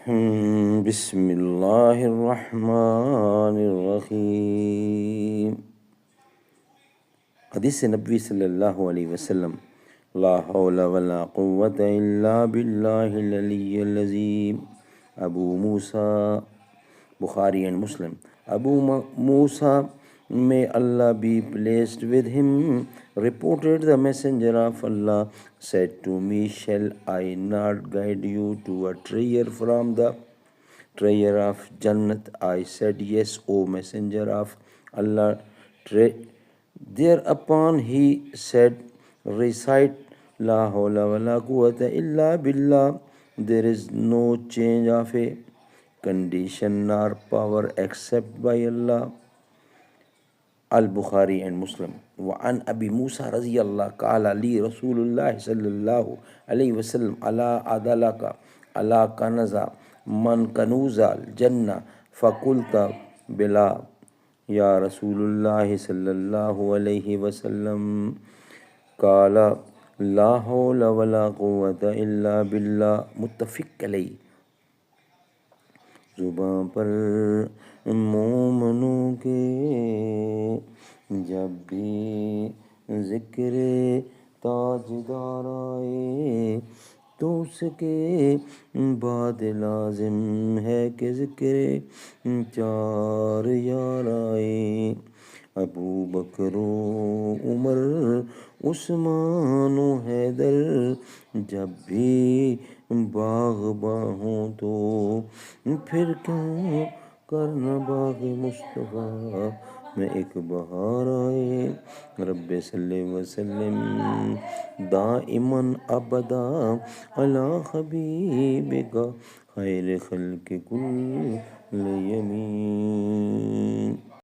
بسم اللہ الرحمن الرحیم۔ حدیث نبوی صلی اللہ علیہ وسلم: لا حول ولا قوة الا باللہ العلی العظیم۔ Abu Musa, Bukhari and Muslim. Abu Musa, may Allah be pleased with him, reported the Messenger of Allah said to me, shall I not guide you to a treasure from the treasure of Jannat? I said, yes, O Messenger of Allah. Thereupon he said, recite La hawla wa la quwwata illa billah. There is no change of a condition nor power except by Allah. Al-Bukhari and Muslim. وعن ابی موسیٰ رضی اللہ قال لی رسول اللہ صلی اللہ علیہ وسلم الا ادلک علی کنز من کنوز الجنہ فقلت بلا یا رسول اللہ صلی اللہ علیہ وسلم قال لا حول ولا قوة الا باللہ، متفق علیہ۔ زباں پر مومنوں کے جب بھی ذکر تاجدار آئے تو اس کے بعد لازم ہے کہ ذکر چار یار آئے۔ ابو بکر و عمر، عثمان و حیدر جب بھی باغباں ہوں تو پھر کیوں کرنا باغ مصطفیٰ میں ایک بہار آئے۔ رب صلی وسلم دائماً ابدا علی حبیبک خیر خلق کل یمین۔